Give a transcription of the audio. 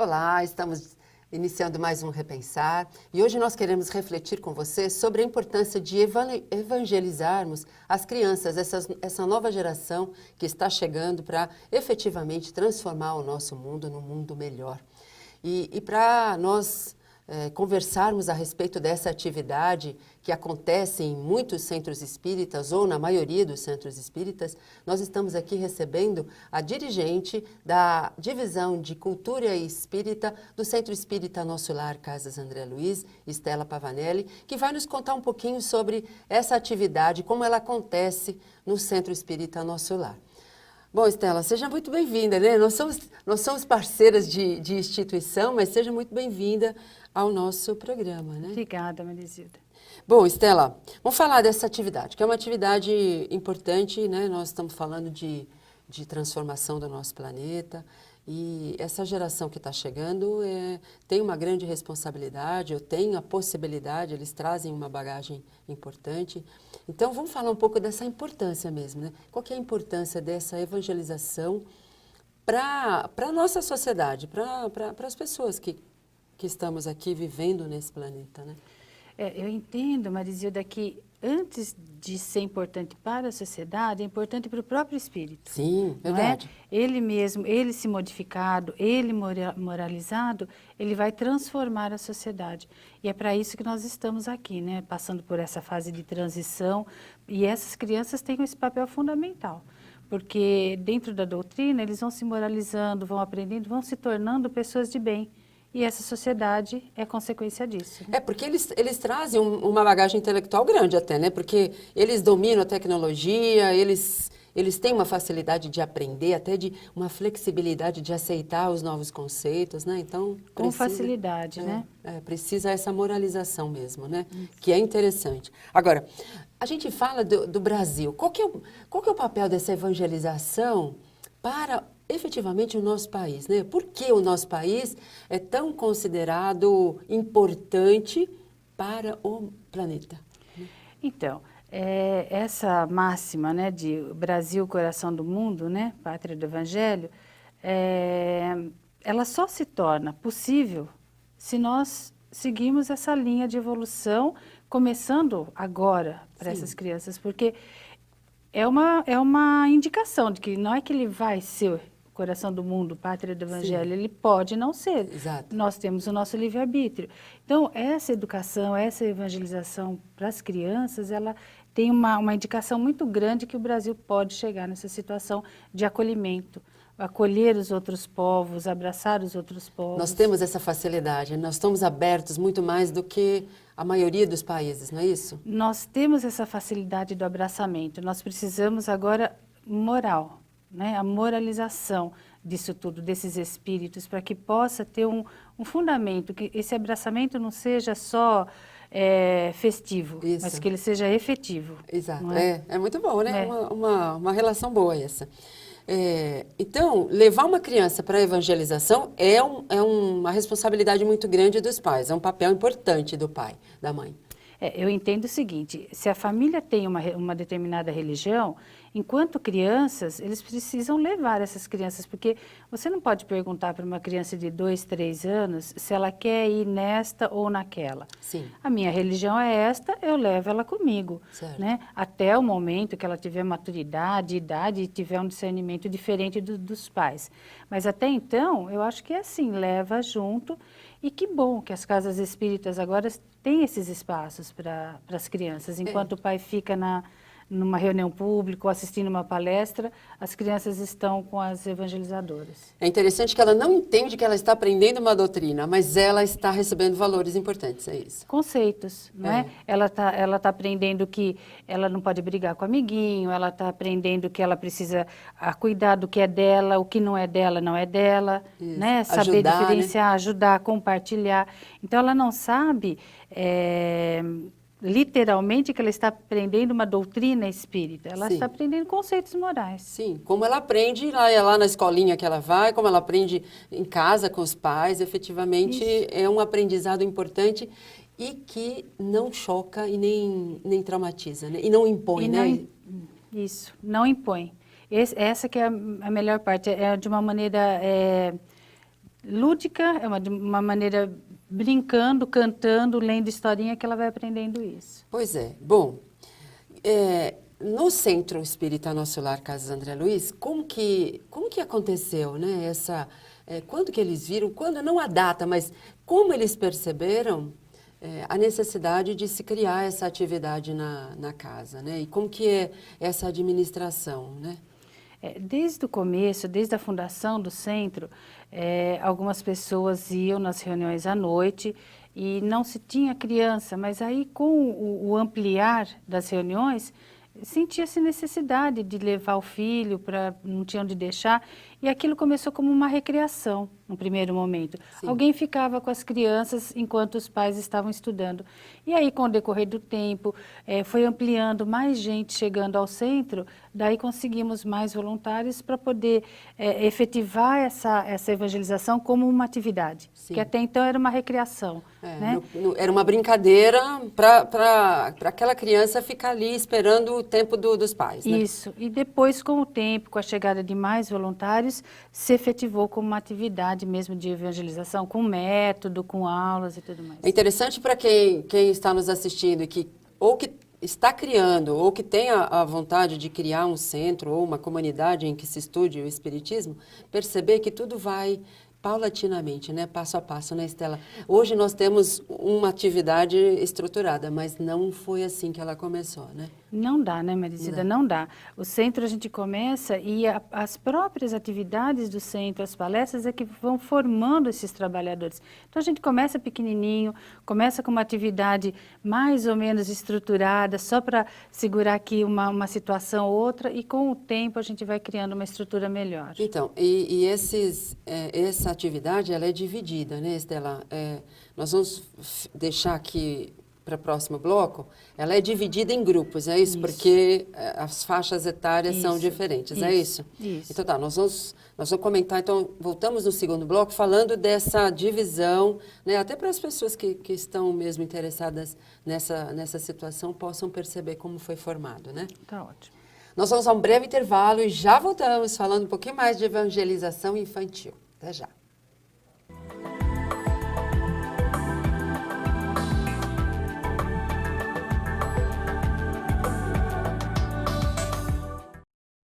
Olá, estamos iniciando mais um Repensar e hoje nós queremos refletir com você sobre a importância de evangelizarmos as crianças, essa nova geração que está chegando para efetivamente transformar o nosso mundo num mundo melhor. E para nós conversarmos a respeito dessa atividade que acontece em muitos centros espíritas, ou na maioria dos centros espíritas, nós estamos aqui recebendo a dirigente da Divisão de Cultura Espírita do Centro Espírita Nosso Lar, Casas André Luiz, Estela Pavanelli, que vai nos contar um pouquinho sobre essa atividade, como ela acontece no Centro Espírita Nosso Lar. Bom, Estela, seja muito bem-vinda, né? Nós somos parceiras de instituição, mas seja muito bem-vinda ao nosso programa, né? Obrigada, Marizilda. Bom, Estela, vamos falar dessa atividade, que é uma atividade importante, né? Nós estamos falando de transformação do nosso planeta e essa geração que está chegando tem uma grande responsabilidade, eu tenho a possibilidade, eles trazem uma bagagem importante. Então, vamos falar um pouco dessa importância mesmo, né? Qual que é a importância dessa evangelização para a nossa sociedade, para as pessoas que estamos aqui vivendo nesse planeta, né? Eu entendo, Marizilda, que antes de ser importante para a sociedade, é importante para o próprio espírito. Sim, verdade. Ele mesmo, ele se modificado, ele moralizado, ele vai transformar a sociedade. E é para isso que nós estamos aqui, né? Passando por essa fase de transição. E essas crianças têm esse papel fundamental. Porque dentro da doutrina, eles vão se moralizando, vão aprendendo, vão se tornando pessoas de bem. E essa sociedade é consequência disso. Né? Porque eles trazem uma bagagem intelectual grande até, né? Porque eles dominam a tecnologia, eles têm uma facilidade de aprender, até de uma flexibilidade de aceitar os novos conceitos, né? Então, com facilidade, né? Precisa essa moralização mesmo, né? Isso. Que é interessante. Agora, a gente fala do Brasil. Qual que é o papel dessa evangelização para efetivamente o nosso país, né? Por que o nosso país é tão considerado importante para o planeta? Então, essa máxima, né, de Brasil, coração do mundo, né, pátria do Evangelho, ela só se torna possível se nós seguirmos essa linha de evolução, começando agora para essas crianças, porque é uma indicação de que não é que ele vai ser coração do mundo, pátria do Evangelho, ele pode não ser. Exato. Nós temos o nosso livre-arbítrio. Então, essa educação, essa evangelização para as crianças, ela tem uma indicação muito grande que o Brasil pode chegar nessa situação de acolhimento, acolher os outros povos, abraçar os outros povos. Nós temos essa facilidade, nós estamos abertos muito mais do que a maioria dos países, não é isso? Nós temos essa facilidade do abraçamento, nós precisamos agora moral, né? A moralização disso tudo, desses espíritos, para que possa ter um fundamento, que esse abraçamento não seja só festivo, mas que ele seja efetivo. Exato, é muito bom, né? Uma relação boa essa. Então, levar uma criança para a evangelização é uma responsabilidade muito grande dos pais, é um papel importante do pai, da mãe. Eu entendo o seguinte, se a família tem uma determinada religião, enquanto crianças, eles precisam levar essas crianças, porque você não pode perguntar para uma criança de 2, 3 anos se ela quer ir nesta ou naquela. Sim. A minha religião é esta, eu levo ela comigo. Certo. Né? Até o momento que ela tiver maturidade, idade e tiver um discernimento diferente dos pais. Mas até então, eu acho que é assim, leva junto. E que bom que as casas espíritas agora têm esses espaços para as crianças. Enquanto o pai fica numa reunião pública ou assistindo uma palestra, as crianças estão com as evangelizadoras. É interessante que ela não entende que ela está aprendendo uma doutrina, mas ela está recebendo valores importantes, é isso? Conceitos, não é? Ela tá aprendendo que ela não pode brigar com o amiguinho, ela está aprendendo que ela precisa cuidar do que é dela, o que não é dela não é dela, né? Saber diferenciar, ajudar, compartilhar. Então, ela não sabe literalmente que ela está aprendendo uma doutrina espírita, ela está aprendendo conceitos morais. Sim, como ela aprende lá na escolinha que ela vai, como ela aprende em casa com os pais, efetivamente é um aprendizado importante e que não choca e nem traumatiza, né? E não impõe, né? Isso, não impõe. Essa que é a melhor parte, é de uma maneira lúdica, é uma maneira brincando, cantando, lendo historinha que ela vai aprendendo isso. Pois é. Bom, no Centro Espírita Nosso Lar Casas André Luiz, como que aconteceu, né? Quando que eles viram, quando não a data, mas como eles perceberam a necessidade de se criar essa atividade na casa, né? E como que é essa administração, né? Desde o começo, desde a fundação do centro, algumas pessoas iam nas reuniões à noite e não se tinha criança, mas aí com o ampliar das reuniões, sentia-se necessidade de levar o filho, não tinha onde deixar, e aquilo começou como uma recreação, no primeiro momento. Sim. Alguém ficava com as crianças enquanto os pais estavam estudando. E aí, com o decorrer do tempo, foi ampliando, mais gente chegando ao centro, daí conseguimos mais voluntários para poder efetivar essa evangelização como uma atividade, Sim. que até então era uma recreação. Né? Era uma brincadeira para aquela criança ficar ali esperando o tempo dos pais, né? Isso. E depois, com o tempo, com a chegada de mais voluntários, se efetivou como uma atividade mesmo de evangelização, com método, com aulas e tudo mais. É interessante para quem está nos assistindo e que está criando ou que tem a vontade de criar um centro ou uma comunidade em que se estude o Espiritismo, perceber que tudo vai paulatinamente, né? Passo a passo, né, Estela? Hoje nós temos uma atividade estruturada, mas não foi assim que ela começou, né? Não dá, né, Marizida? Não dá. O centro a gente começa e as próprias atividades do centro, as palestras, é que vão formando esses trabalhadores. Então a gente começa pequenininho, começa com uma atividade mais ou menos estruturada, só para segurar aqui uma situação ou outra, e com o tempo a gente vai criando uma estrutura melhor. Então, essa atividade, ela é dividida, né, Estela? Nós vamos deixar aqui para o próximo bloco, ela é dividida em grupos, é isso? Porque as faixas etárias são diferentes, é isso? Isso. Então tá, nós vamos comentar, então voltamos no segundo bloco falando dessa divisão, né, até para as pessoas que estão mesmo interessadas nessa situação possam perceber como foi formado, né? Tá ótimo. Nós vamos a um breve intervalo e já voltamos falando um pouquinho mais de evangelização infantil. Até já.